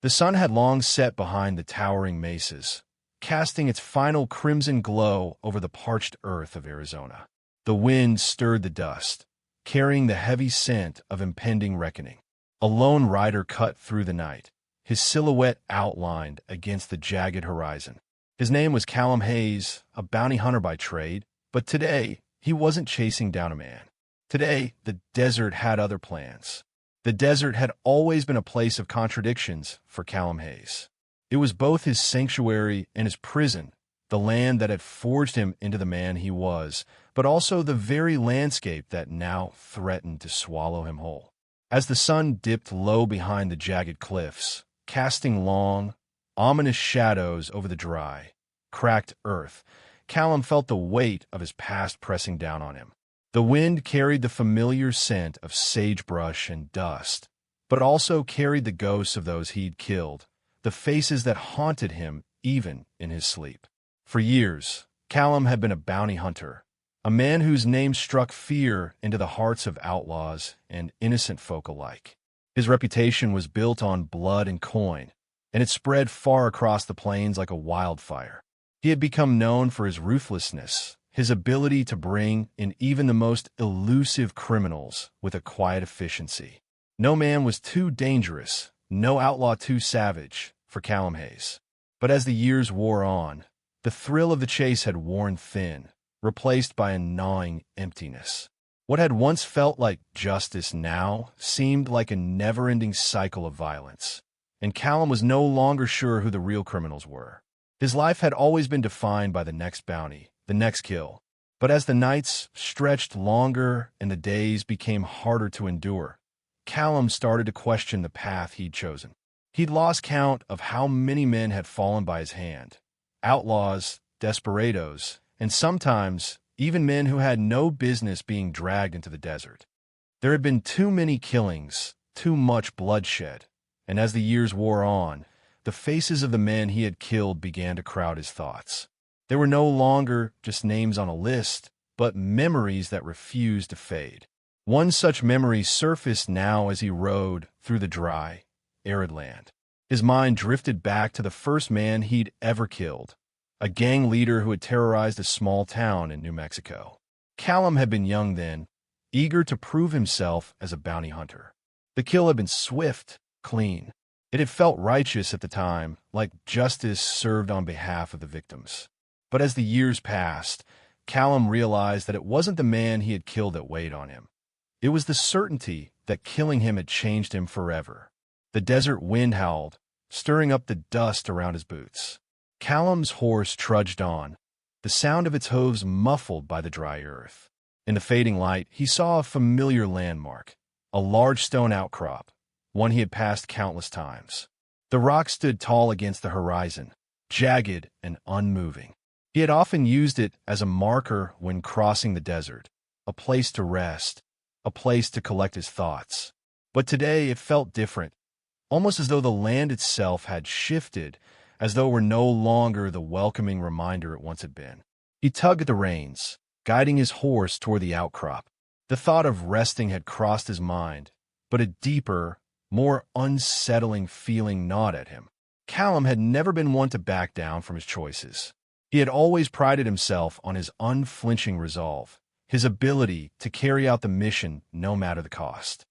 The sun had long set behind the towering mesas, casting its final crimson glow over the parched earth of Arizona. The wind stirred the dust, carrying the heavy scent of impending reckoning. A lone rider cut through the night, his silhouette outlined against the jagged horizon. His name was Callum Hayes, a bounty hunter by trade, but today he wasn't chasing down a man. Today, the desert had other plans. The desert had always been a place of contradictions for Callum Hayes. It was both his sanctuary and his prison, the land that had forged him into the man he was, but also the very landscape that now threatened to swallow him whole. As the sun dipped low behind the jagged cliffs, casting long, ominous shadows over the dry, cracked earth, Callum felt the weight of his past pressing down on him. The wind carried the familiar scent of sagebrush and dust, but also carried the ghosts of those he'd killed, the faces that haunted him even in his sleep. For years, Callum had been a bounty hunter, a man whose name struck fear into the hearts of outlaws and innocent folk alike. His reputation was built on blood and coin, and it spread far across the plains like a wildfire. He had become known for his ruthlessness, his ability to bring in even the most elusive criminals with a quiet efficiency. No man was too dangerous, no outlaw too savage for Callum Hayes. But as the years wore on, the thrill of the chase had worn thin, replaced by a gnawing emptiness. What had once felt like justice now seemed like a never-ending cycle of violence, and Callum was no longer sure who the real criminals were. His life had always been defined by the next bounty, the next kill. But as the nights stretched longer and the days became harder to endure, Callum started to question the path he'd chosen. He'd lost count of how many men had fallen by his hand. Outlaws, desperados, and sometimes even men who had no business being dragged into the desert. There had been too many killings, too much bloodshed, and as the years wore on, the faces of the men he had killed began to crowd his thoughts. They were no longer just names on a list, but memories that refused to fade. One such memory surfaced now as he rode through the dry, arid land. His mind drifted back to the first man he'd ever killed, a gang leader who had terrorized a small town in New Mexico. Callum had been young then, eager to prove himself as a bounty hunter. The kill had been swift, clean. It had felt righteous at the time, like justice served on behalf of the victims. But as the years passed, Callum realized that it wasn't the man he had killed that weighed on him. It was the certainty that killing him had changed him forever. The desert wind howled, stirring up the dust around his boots. Callum's horse trudged on, the sound of its hooves muffled by the dry earth. In the fading light, he saw a familiar landmark, a large stone outcrop, one he had passed countless times. The rock stood tall against the horizon, jagged and unmoving. He had often used it as a marker when crossing the desert, a place to rest, a place to collect his thoughts. But today it felt different, almost as though the land itself had shifted, as though it were no longer the welcoming reminder it once had been. He tugged at the reins, guiding his horse toward the outcrop. The thought of resting had crossed his mind, but a deeper, more unsettling feeling gnawed at him. Callum had never been one to back down from his choices. He had always prided himself on his unflinching resolve, his ability to carry out the mission no matter the cost.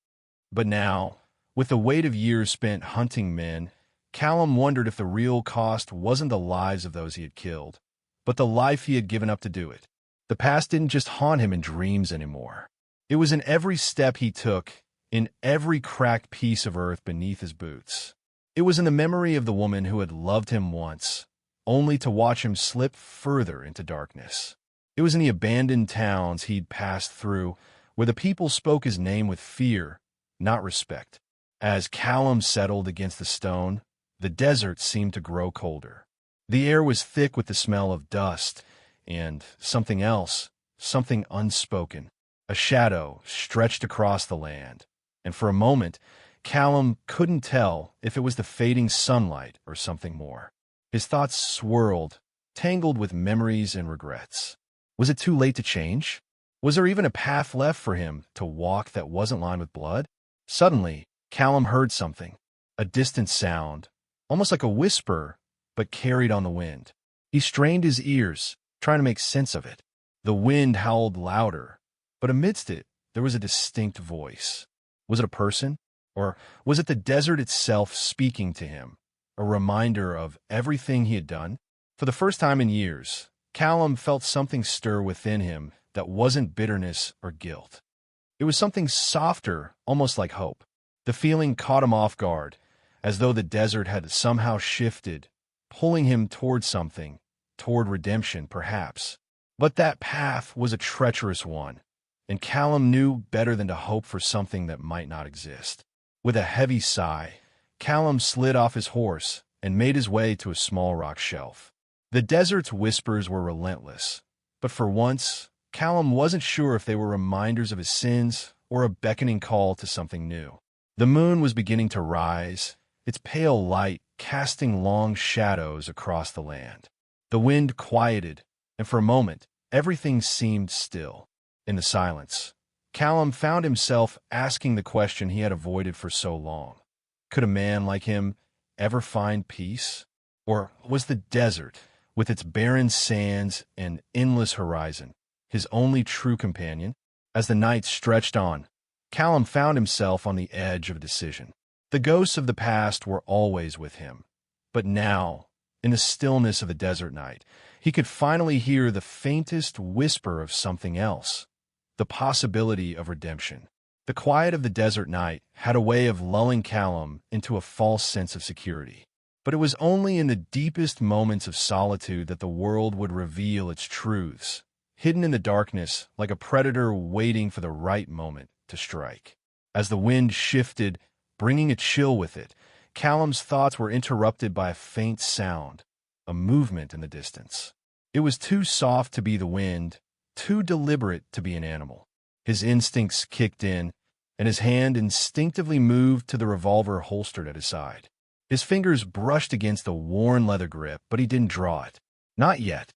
But now, with the weight of years spent hunting men, Callum wondered if the real cost wasn't the lives of those he had killed, but the life he had given up to do it. The past didn't just haunt him in dreams anymore. It was in every step he took, in every cracked piece of earth beneath his boots. It was in the memory of the woman who had loved him once, only to watch him slip further into darkness. It was in the abandoned towns he'd passed through, where the people spoke his name with fear, not respect. As Callum settled against the stone, the desert seemed to grow colder. The air was thick with the smell of dust, and something else, something unspoken. A shadow stretched across the land, and for a moment, Callum couldn't tell if it was the fading sunlight or something more. His thoughts swirled, tangled with memories and regrets. Was it too late to change? Was there even a path left for him to walk that wasn't lined with blood? Suddenly, Callum heard something, a distant sound, almost like a whisper, but carried on the wind. He strained his ears, trying to make sense of it. The wind howled louder, but amidst it, there was a distinct voice. Was it a person? Or was it the desert itself speaking to him, a reminder of everything he had done? For the first time in years, Callum felt something stir within him that wasn't bitterness or guilt. It was something softer, almost like hope. The feeling caught him off guard, as though the desert had somehow shifted, pulling him toward something, toward redemption, perhaps. But that path was a treacherous one, and Callum knew better than to hope for something that might not exist. With a heavy sigh, Callum slid off his horse and made his way to a small rock shelf. The desert's whispers were relentless, but for once, Callum wasn't sure if they were reminders of his sins or a beckoning call to something new. The moon was beginning to rise, its pale light casting long shadows across the land. The wind quieted, and for a moment, everything seemed still. In the silence, Callum found himself asking the question he had avoided for so long. Could a man like him ever find peace? Or was the desert, with its barren sands and endless horizon, his only true companion? As the night stretched on, Callum found himself on the edge of a decision. The ghosts of the past were always with him, but now, in the stillness of the desert night, he could finally hear the faintest whisper of something else, the possibility of redemption. The quiet of the desert night had a way of lulling Callum into a false sense of security. But it was only in the deepest moments of solitude that the world would reveal its truths, hidden in the darkness like a predator waiting for the right moment to strike. As the wind shifted, bringing a chill with it, Callum's thoughts were interrupted by a faint sound, a movement in the distance. It was too soft to be the wind, too deliberate to be an animal. His instincts kicked in, and his hand instinctively moved to the revolver holstered at his side. His fingers brushed against the worn leather grip, but he didn't draw it. Not yet.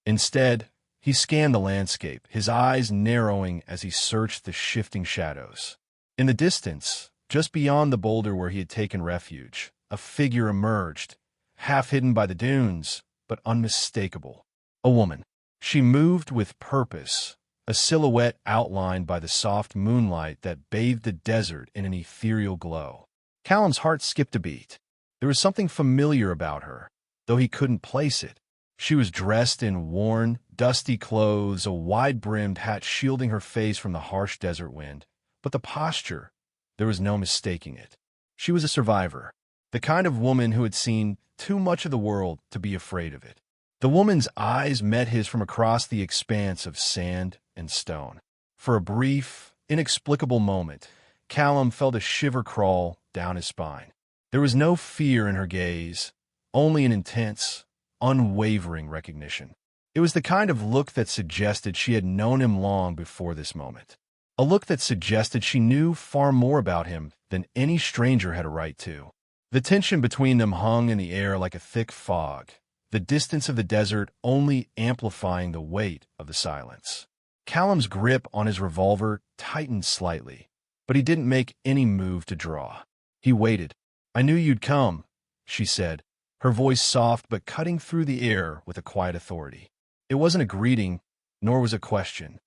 Instead, he scanned the landscape, his eyes narrowing as he searched the shifting shadows. In the distance, just beyond the boulder where he had taken refuge, a figure emerged, half hidden by the dunes, but unmistakable. A woman. She moved with purpose, a silhouette outlined by the soft moonlight that bathed the desert in an ethereal glow. Callum's heart skipped a beat. There was something familiar about her, though he couldn't place it. She was dressed in worn, dusty clothes, a wide-brimmed hat shielding her face from the harsh desert wind. But the posture, there was no mistaking it. She was a survivor, the kind of woman who had seen too much of the world to be afraid of it. The woman's eyes met his from across the expanse of sand and stone. For a brief, inexplicable moment, Callum felt a shiver crawl down his spine. There was no fear in her gaze, only an intense, unwavering recognition. It was the kind of look that suggested she had known him long before this moment. A look that suggested she knew far more about him than any stranger had a right to. The tension between them hung in the air like a thick fog, the distance of the desert only amplifying the weight of the silence. Callum's grip on his revolver tightened slightly, but he didn't make any move to draw. He waited. "I knew you'd come," she said, her voice soft but cutting through the air with a quiet authority. It wasn't a greeting, nor was a question.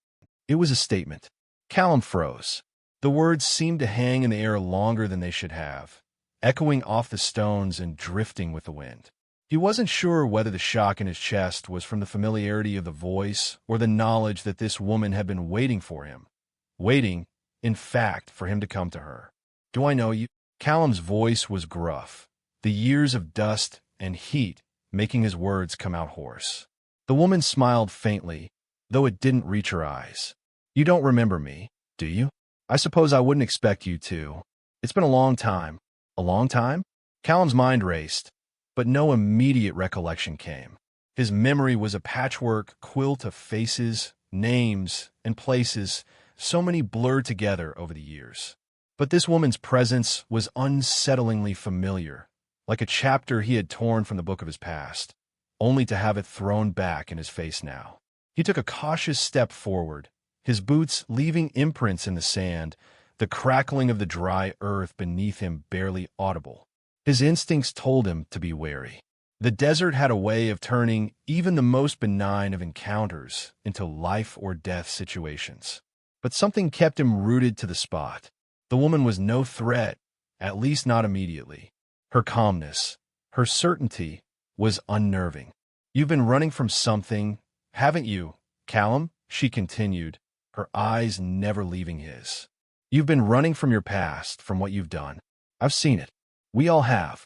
It was a statement. Callum froze. The words seemed to hang in the air longer than they should have, echoing off the stones and drifting with the wind. He wasn't sure whether the shock in his chest was from the familiarity of the voice or the knowledge that this woman had been waiting for him. Waiting, in fact, for him to come to her. "Do I know you?" Callum's voice was gruff, the years of dust and heat making his words come out hoarse. The woman smiled faintly, though it didn't reach her eyes. "You don't remember me, do you? I suppose I wouldn't expect you to. It's been a long time." "A long time?" Callum's mind raced, but no immediate recollection came. His memory was a patchwork quilt of faces, names, and places, so many blurred together over the years. But this woman's presence was unsettlingly familiar, like a chapter he had torn from the book of his past, only to have it thrown back in his face now. He took a cautious step forward, his boots leaving imprints in the sand, the crackling of the dry earth beneath him barely audible. His instincts told him to be wary. The desert had a way of turning even the most benign of encounters into life-or-death situations. But something kept him rooted to the spot. The woman was no threat, at least not immediately. Her calmness, her certainty, was unnerving. "You've been running from something, haven't you, Callum?" she continued, her eyes never leaving his. "You've been running from your past, from what you've done. I've seen it. We all have.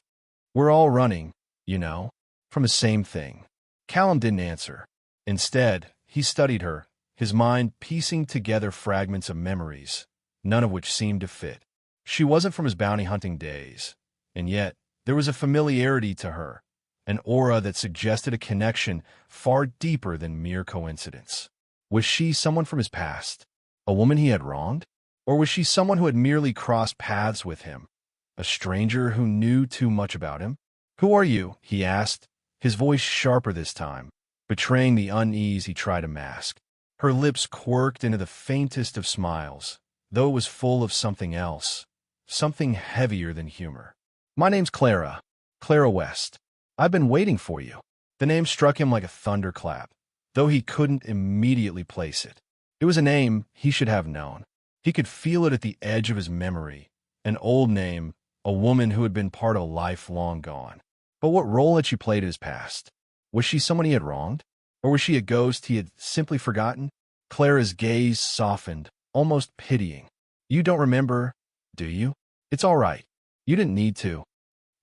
We're all running, you know, from the same thing." Callum didn't answer. Instead, he studied her, his mind piecing together fragments of memories, none of which seemed to fit. She wasn't from his bounty hunting days, and yet there was a familiarity to her, an aura that suggested a connection far deeper than mere coincidence. Was she someone from his past, a woman he had wronged? Or was she someone who had merely crossed paths with him, a stranger who knew too much about him? "Who are you?" he asked, his voice sharper this time, betraying the unease he tried to mask. Her lips quirked into the faintest of smiles, though it was full of something else, something heavier than humor. "My name's Clara, Clara West. I've been waiting for you." The name struck him like a thunderclap, though he couldn't immediately place it. It was a name he should have known. He could feel it at the edge of his memory, an old name, a woman who had been part of a life long gone. But what role had she played in his past? Was she someone he had wronged? Or was she a ghost he had simply forgotten? Clara's gaze softened, almost pitying. "You don't remember, do you? It's all right. You didn't need to.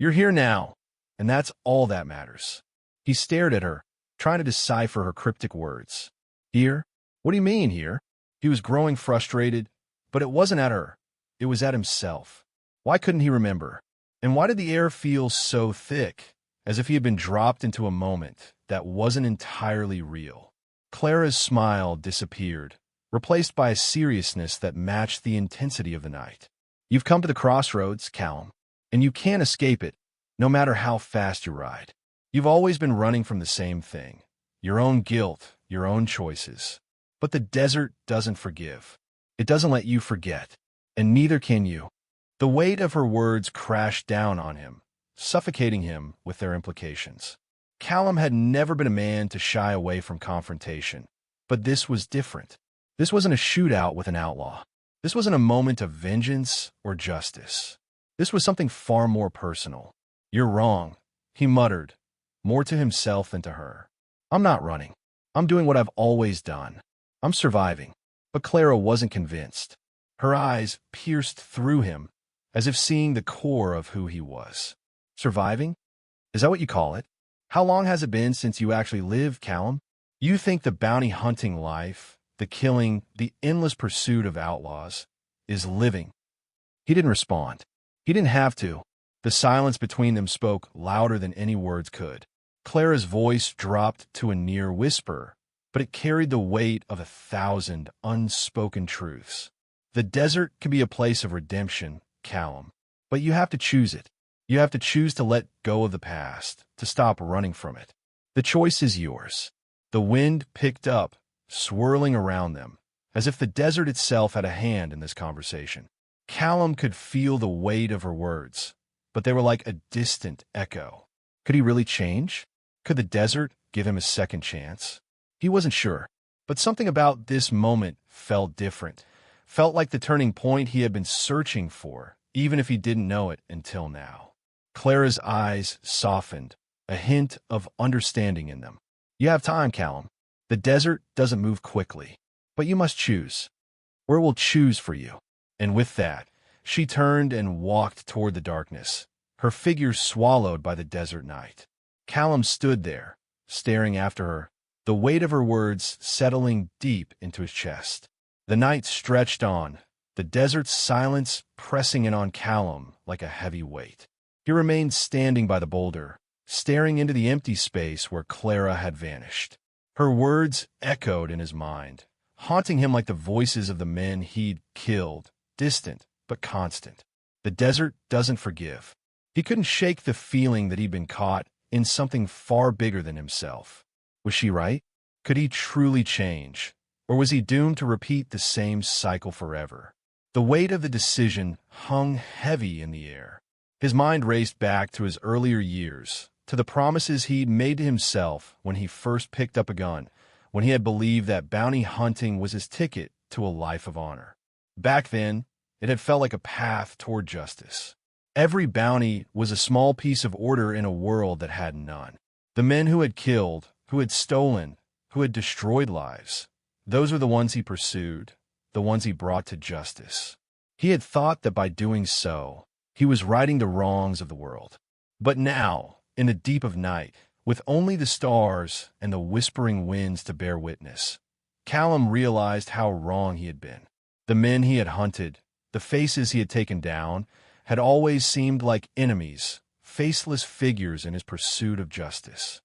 You're here now, and that's all that matters." He stared at her, trying to decipher her cryptic words. "Here? What do you mean, here?" He was growing frustrated, but it wasn't at her. It was at himself. Why couldn't he remember? And why did the air feel so thick, as if he had been dropped into a moment that wasn't entirely real? Clara's smile disappeared, replaced by a seriousness that matched the intensity of the night. "You've come to the crossroads, Callum, and you can't escape it, no matter how fast you ride. You've always been running from the same thing, your own guilt, your own choices. But the desert doesn't forgive. It doesn't let you forget, and neither can you." The weight of her words crashed down on him, suffocating him with their implications. Callum had never been a man to shy away from confrontation, but this was different. This wasn't a shootout with an outlaw. This wasn't a moment of vengeance or justice. This was something far more personal. "You're wrong," he muttered, more to himself than to her. "I'm not running. I'm doing what I've always done. I'm surviving." But Clara wasn't convinced. Her eyes pierced through him, as if seeing the core of who he was. "Surviving? Is that what you call it? How long has it been since you actually lived, Callum? You think the bounty hunting life, the killing, the endless pursuit of outlaws, is living?" He didn't respond. He didn't have to. The silence between them spoke louder than any words could. Clara's voice dropped to a near whisper, but it carried the weight of 1,000 unspoken truths. "The desert can be a place of redemption, Callum, but you have to choose it. You have to choose to let go of the past, to stop running from it. The choice is yours." The wind picked up, swirling around them, as if the desert itself had a hand in this conversation. Callum could feel the weight of her words, but they were like a distant echo. Could he really change? Could the desert give him a second chance? He wasn't sure, but something about this moment felt different, felt like the turning point he had been searching for, even if he didn't know it until now. Clara's eyes softened, a hint of understanding in them. "You have time, Callum. The desert doesn't move quickly, but you must choose. Or it will choose for you." And with that, she turned and walked toward the darkness, her figure swallowed by the desert night. Callum stood there, staring after her, the weight of her words settling deep into his chest. The night stretched on, the desert's silence pressing in on Callum like a heavy weight. He remained standing by the boulder, staring into the empty space where Clara had vanished. Her words echoed in his mind, haunting him like the voices of the men he'd killed, distant but constant. The desert doesn't forgive. He couldn't shake the feeling that he'd been caught in something far bigger than himself. Was she right? Could he truly change? Or was he doomed to repeat the same cycle forever? The weight of the decision hung heavy in the air. His mind raced back to his earlier years, to the promises he'd made to himself when he first picked up a gun, when he had believed that bounty hunting was his ticket to a life of honor. Back then, it had felt like a path toward justice. Every bounty was a small piece of order in a world that had none. The men who had killed, who had stolen, who had destroyed lives, those were the ones he pursued, the ones he brought to justice. He had thought that by doing so, he was righting the wrongs of the world. But now, in the deep of night, with only the stars and the whispering winds to bear witness, Callum realized how wrong he had been. The men he had hunted, the faces he had taken down, had always seemed like enemies, faceless figures in his pursuit of justice.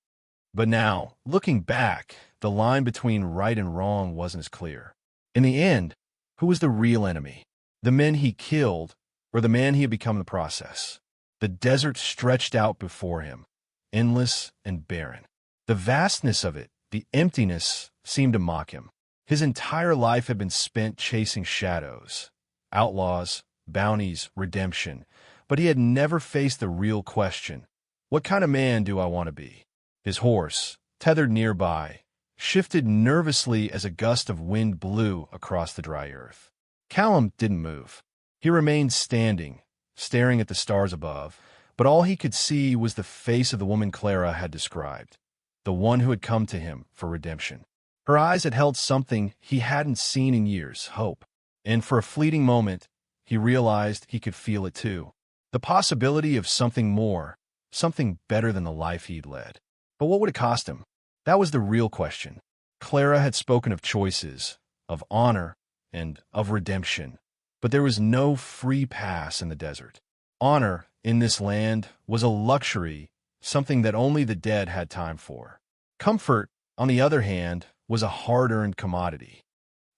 But now, looking back, the line between right and wrong wasn't as clear. In the end, who was the real enemy? The men he killed, or the man he had become in the process? The desert stretched out before him, endless and barren. The vastness of it, the emptiness, seemed to mock him. His entire life had been spent chasing shadows, outlaws, bounties, redemption, but he had never faced the real question: what kind of man do I want to be? His horse, tethered nearby, shifted nervously as a gust of wind blew across the dry earth. Callum didn't move. He remained standing, staring at the stars above, but all he could see was the face of the woman Clara had described, the one who had come to him for redemption. Her eyes had held something he hadn't seen in years: hope. And for a fleeting moment, he realized he could feel it too. The possibility of something more, something better than the life he'd led. But what would it cost him? That was the real question. Clara had spoken of choices, of honor, and of redemption. But there was no free pass in the desert. Honor, in this land, was a luxury, something that only the dead had time for. Comfort, on the other hand, was a hard-earned commodity.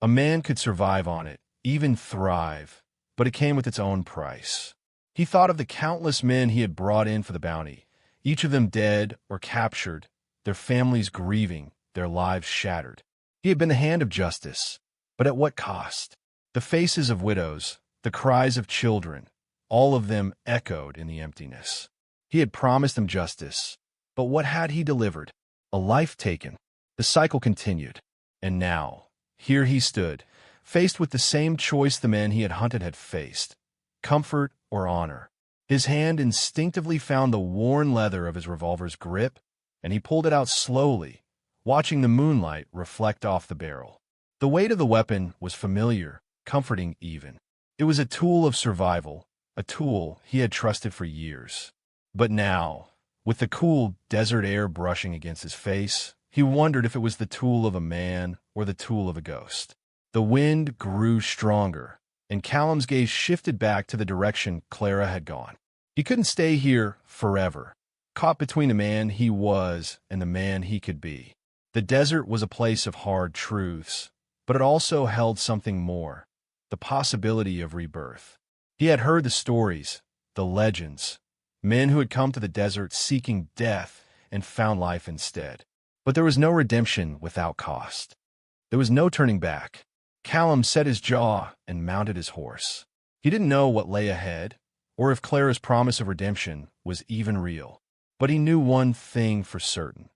A man could survive on it, even thrive, but it came with its own price. He thought of the countless men he had brought in for the bounty, each of them dead or captured, their families grieving, their lives shattered. He had been the hand of justice, but at what cost? The faces of widows, the cries of children, all of them echoed in the emptiness. He had promised them justice, but what had he delivered? A life taken. The cycle continued. And now, here he stood, faced with the same choice the men he had hunted had faced: comfort or honor. His hand instinctively found the worn leather of his revolver's grip, and he pulled it out slowly, watching the moonlight reflect off the barrel. The weight of the weapon was familiar, comforting even. It was a tool of survival, a tool he had trusted for years. But now, with the cool desert air brushing against his face, he wondered if it was the tool of a man or the tool of a ghost. The wind grew stronger, and Callum's gaze shifted back to the direction Clara had gone. He couldn't stay here forever, caught between the man he was and the man he could be. The desert was a place of hard truths, but it also held something more: the possibility of rebirth. He had heard the stories, the legends, men who had come to the desert seeking death and found life instead. But there was no redemption without cost. There was no turning back. Callum set his jaw and mounted his horse. He didn't know what lay ahead, or if Clara's promise of redemption was even real. But he knew one thing for certain: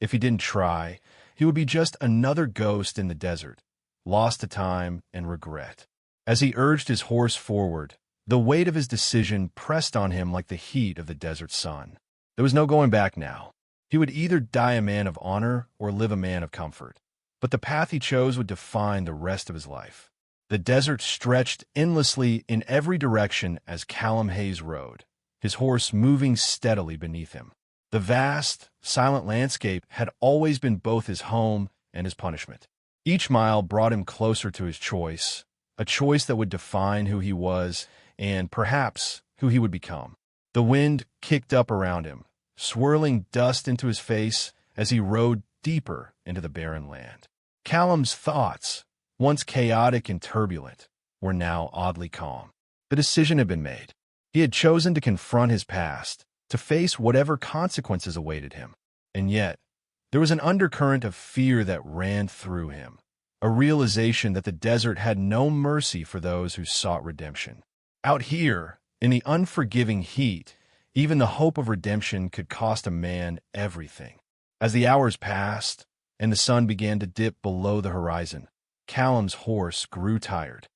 if he didn't try, he would be just another ghost in the desert, lost to time and regret. As he urged his horse forward, the weight of his decision pressed on him like the heat of the desert sun. There was no going back now. He would either die a man of honor or live a man of comfort. But the path he chose would define the rest of his life. The desert stretched endlessly in every direction as Callum Hayes rode, his horse moving steadily beneath him. The vast, silent landscape had always been both his home and his punishment. Each mile brought him closer to his choice, a choice that would define who he was and, perhaps, who he would become. The wind kicked up around him, swirling dust into his face as he rode deeper into the barren land. Callum's thoughts, once chaotic and turbulent, were now oddly calm. The decision had been made. He had chosen to confront his past, to face whatever consequences awaited him. And yet, there was an undercurrent of fear that ran through him, a realization that the desert had no mercy for those who sought redemption. Out here, In the unforgiving heat, even the hope of redemption could cost a man everything. As the hours passed, and the sun began to dip below the horizon, Callum's horse grew tired.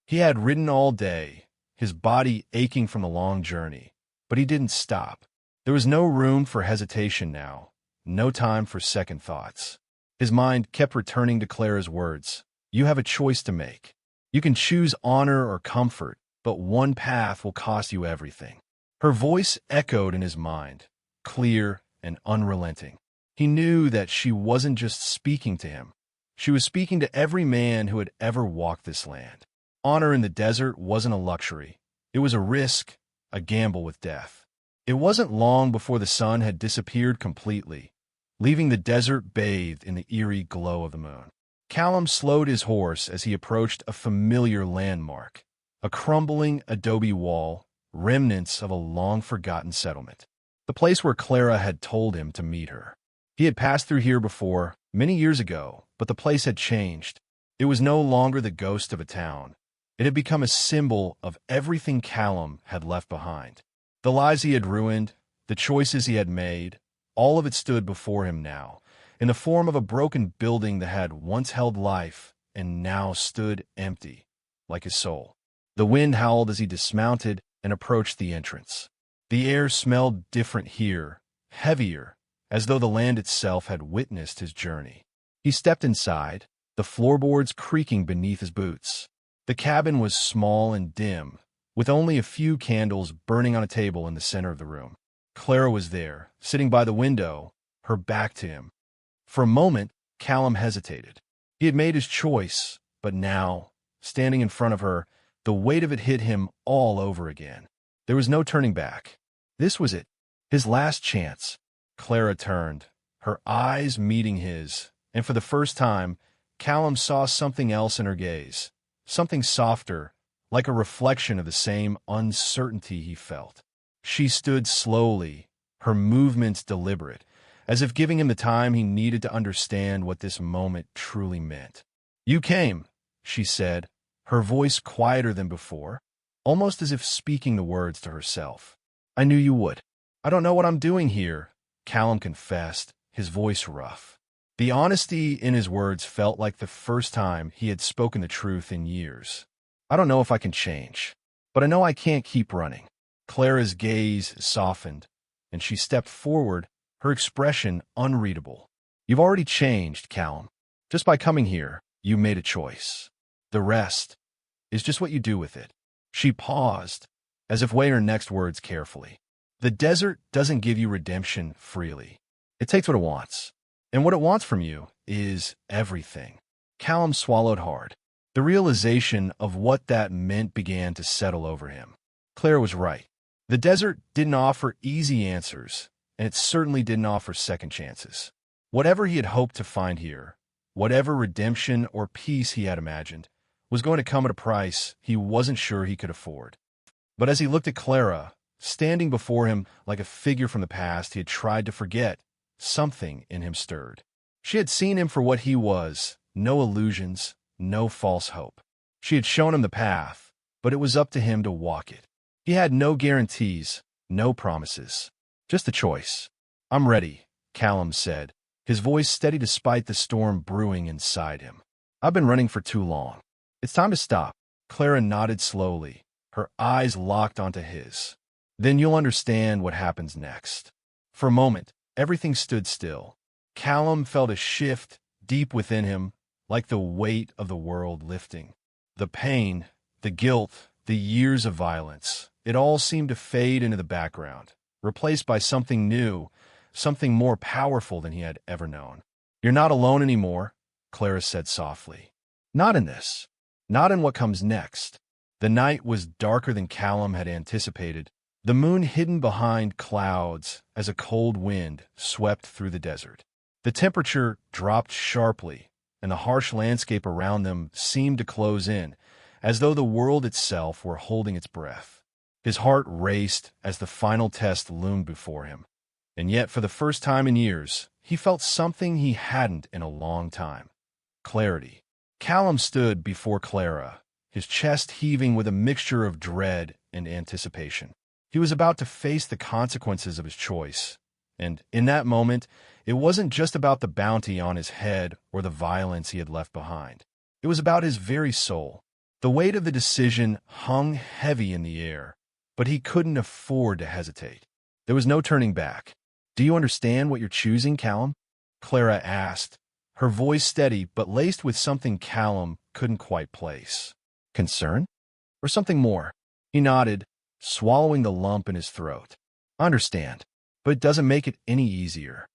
He had ridden all day, his body aching from the long journey, but he didn't stop. There was no room for hesitation now, no time for second thoughts. His mind kept returning to Clara's words. You have a choice to make. You can choose honor or comfort, but one path will cost you everything. Her voice echoed in his mind, clear and unrelenting. He knew that she wasn't just speaking to him. She was speaking to every man who had ever walked this land. Honor in the desert wasn't a luxury. It was a risk, a gamble with death. It wasn't long before the sun had disappeared completely, leaving the desert bathed in the eerie glow of the moon. Callum slowed his horse as he approached a familiar landmark, a crumbling adobe wall, remnants of a long-forgotten settlement. The place where Clara had told him to meet her. He had passed through here before, many years ago, but the place had changed. It was no longer the ghost of a town. It had become a symbol of everything Callum had left behind. The lives he had ruined, the choices he had made, all of it stood before him now, in the form of a broken building that had once held life and now stood empty, like his soul. The wind howled as he dismounted and approached the entrance. The air smelled different here, heavier, as though the land itself had witnessed his journey. He stepped inside, the floorboards creaking beneath his boots. The cabin was small and dim, with only a few candles burning on a table in the center of the room. Clara was there, sitting by the window, her back to him. For a moment, Callum hesitated. He had made his choice, but now, standing in front of her, the weight of it hit him all over again. There was no turning back. This was it, his last chance. Clara turned, her eyes meeting his, and for the first time, Callum saw something else in her gaze, something softer, like a reflection of the same uncertainty he felt. She stood slowly, her movements deliberate, as if giving him the time he needed to understand what this moment truly meant. "You came," she said, her voice quieter than before, almost as if speaking the words to herself. "I knew you would." "I don't know what I'm doing here," Callum confessed, his voice rough. The honesty in his words felt like the first time he had spoken the truth in years. "I don't know if I can change, but I know I can't keep running." Clara's gaze softened, and she stepped forward, her expression unreadable. "You've already changed, Callum. Just by coming here, you made a choice. The rest is just what you do with it." She paused, as if weighing her next words carefully. The desert doesn't give you redemption freely. It takes what it wants. And what it wants from you is everything. Callum swallowed hard. The realization of what that meant began to settle over him. Clara was right. The desert didn't offer easy answers, and it certainly didn't offer second chances. Whatever he had hoped to find here, whatever redemption or peace he had imagined, was going to come at a price he wasn't sure he could afford. But as he looked at Clara, standing before him like a figure from the past he had tried to forget, something in him stirred. She had seen him for what he was, no illusions, no false hope. She had shown him the path, but it was up to him to walk it. He had no guarantees, no promises, just a choice. "I'm ready," Callum said, his voice steady despite the storm brewing inside him. "I've been running for too long. It's time to stop." Clara nodded slowly, her eyes locked onto his. "Then you'll understand what happens next." For a moment, everything stood still. Callum felt a shift deep within him, like the weight of the world lifting. The pain, the guilt, the years of violence, it all seemed to fade into the background, replaced by something new, something more powerful than he had ever known. "You're not alone anymore," Clara said softly. "Not in this. Not in what comes next." The night was darker than Callum had anticipated, the moon hidden behind clouds as a cold wind swept through the desert. The temperature dropped sharply, and the harsh landscape around them seemed to close in, as though the world itself were holding its breath. His heart raced as the final test loomed before him, and yet for the first time in years, he felt something he hadn't in a long time. Clarity. Callum stood before Clara, his chest heaving with a mixture of dread and anticipation. He was about to face the consequences of his choice, and in that moment, it wasn't just about the bounty on his head or the violence he had left behind. It was about his very soul. The weight of the decision hung heavy in the air, but he couldn't afford to hesitate. There was no turning back. "Do you understand what you're choosing, Callum?" Clara asked, her voice steady but laced with something Callum couldn't quite place. Concern? Or something more? He nodded, swallowing the lump in his throat. "I understand, but it doesn't make it any easier."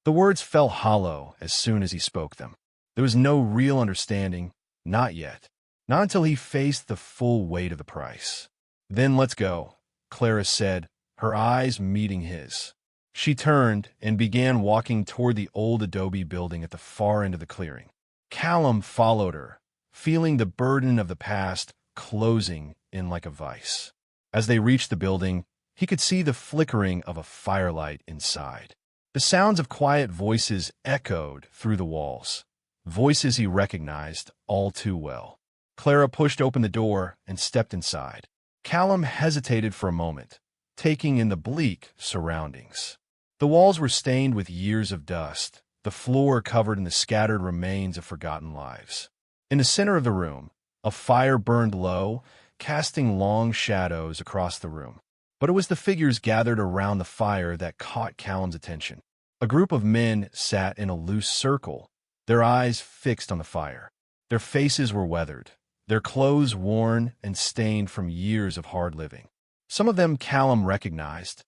The words fell hollow as soon as he spoke them. There was no real understanding, not yet. Not until he faced the full weight of the price. "Then let's go," Clara said, her eyes meeting his. She turned and began walking toward the old adobe building at the far end of the clearing. Callum followed her, feeling the burden of the past closing in like a vice. As they reached the building, he could see the flickering of a firelight inside. The sounds of quiet voices echoed through the walls, voices he recognized all too well. Clara pushed open the door and stepped inside. Callum hesitated for a moment, taking in the bleak surroundings. The walls were stained with years of dust, the floor covered in the scattered remains of forgotten lives. In the center of the room, a fire burned low, casting long shadows across the room. But it was the figures gathered around the fire that caught Callum's attention. A group of men sat in a loose circle, their eyes fixed on the fire. Their faces were weathered, their clothes worn and stained from years of hard living. Some of them Callum recognized,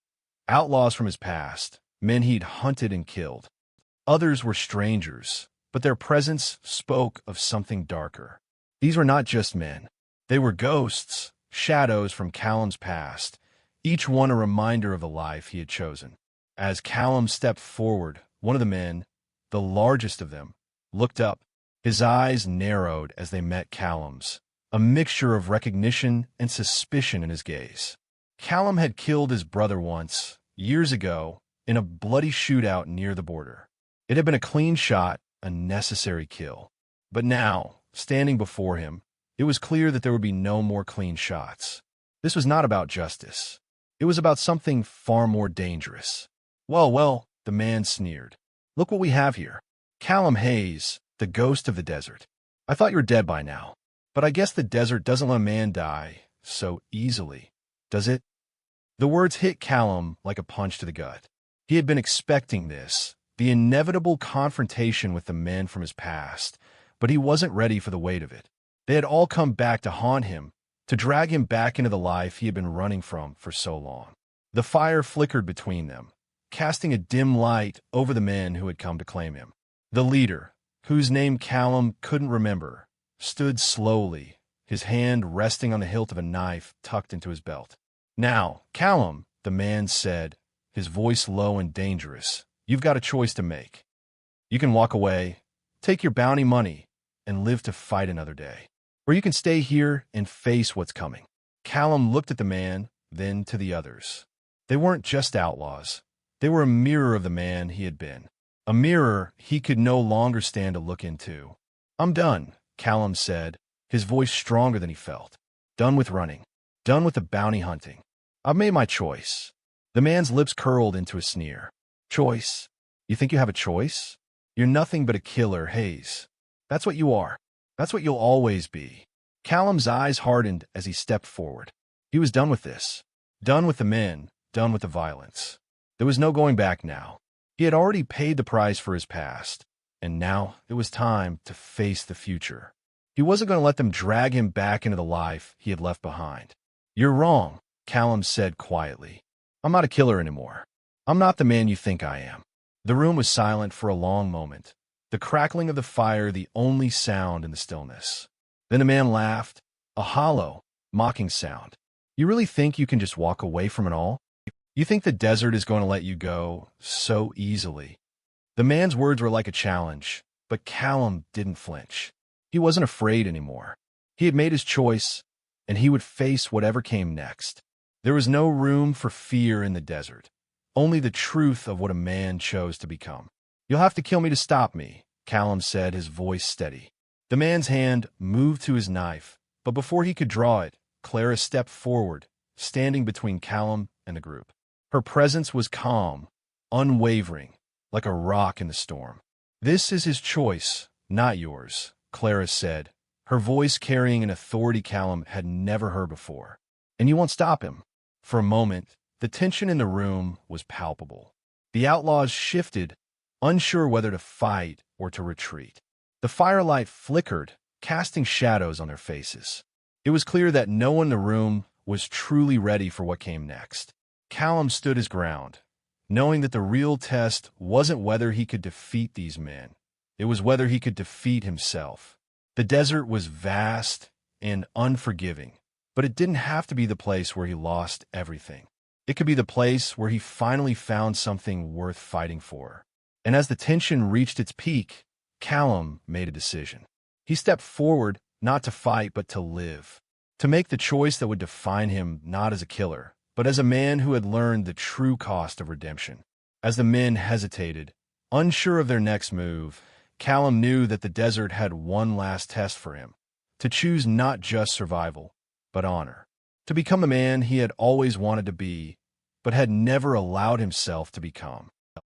outlaws from his past, men he'd hunted and killed. Others were strangers, but their presence spoke of something darker. These were not just men. They were ghosts, shadows from Callum's past, each one a reminder of the life he had chosen. As Callum stepped forward, one of the men, the largest of them, looked up. His eyes narrowed as they met Callum's, a mixture of recognition and suspicion in his gaze. Callum had killed his brother once, years ago, in a bloody shootout near the border. It had been a clean shot, a necessary kill. But now, standing before him, it was clear that there would be no more clean shots. This was not about justice. It was about something far more dangerous. Well, the man sneered. "Look what we have here. Callum Hayes, the ghost of the desert. I thought you were dead by now. But I guess the desert doesn't let a man die so easily, does it?" The words hit Callum like a punch to the gut. He had been expecting this, the inevitable confrontation with the men from his past, but he wasn't ready for the weight of it. They had all come back to haunt him, to drag him back into the life he had been running from for so long. The fire flickered between them, casting a dim light over the men who had come to claim him. The leader, whose name Callum couldn't remember, stood slowly, his hand resting on the hilt of a knife tucked into his belt. "Now, Callum," the man said, his voice low and dangerous, "you've got a choice to make. You can walk away, take your bounty money, and live to fight another day. Or you can stay here and face what's coming." Callum looked at the man, then to the others. They weren't just outlaws. They were a mirror of the man he had been. A mirror he could no longer stand to look into. "I'm done," Callum said, his voice stronger than he felt. "Done with running. Done with the bounty hunting. I've made my choice." The man's lips curled into a sneer. "Choice? You think you have a choice? You're nothing but a killer, Hayes. That's what you are. That's what you'll always be." Callum's eyes hardened as he stepped forward. He was done with this. Done with the men, done with the violence. There was no going back now. He had already paid the price for his past, and now it was time to face the future. He wasn't going to let them drag him back into the life he had left behind. "You're wrong," Callum said quietly. "I'm not a killer anymore. I'm not the man you think I am." The room was silent for a long moment, the crackling of the fire the only sound in the stillness. Then the man laughed, a hollow, mocking sound. "You really think you can just walk away from it all? You think the desert is going to let you go so easily?" The man's words were like a challenge, but Callum didn't flinch. He wasn't afraid anymore. He had made his choice, and he would face whatever came next. There was no room for fear in the desert, only the truth of what a man chose to become. "You'll have to kill me to stop me," Callum said, his voice steady. The man's hand moved to his knife, But before he could draw it, Clara stepped forward, standing between Callum and the group. Her presence was calm, unwavering, like a rock in the storm. "This is his choice, not yours," Clara said, her voice carrying an authority Callum had never heard before. "And you won't stop him." For a moment, the tension in the room was palpable. The outlaws shifted, unsure whether to fight or to retreat. The firelight flickered, casting shadows on their faces. It was clear that no one in the room was truly ready for what came next. Callum stood his ground, knowing that the real test wasn't whether he could defeat these men. It was whether he could defeat himself. The desert was vast and unforgiving, but it didn't have to be the place where he lost everything. It could be the place where he finally found something worth fighting for. And as the tension reached its peak, Callum made a decision. He stepped forward, not to fight, but to live. To make the choice that would define him not as a killer, but as a man who had learned the true cost of redemption. As the men hesitated, unsure of their next move, Callum knew that the desert had one last test for him, to choose not just survival, but honor. To become the man he had always wanted to be, but had never allowed himself to become.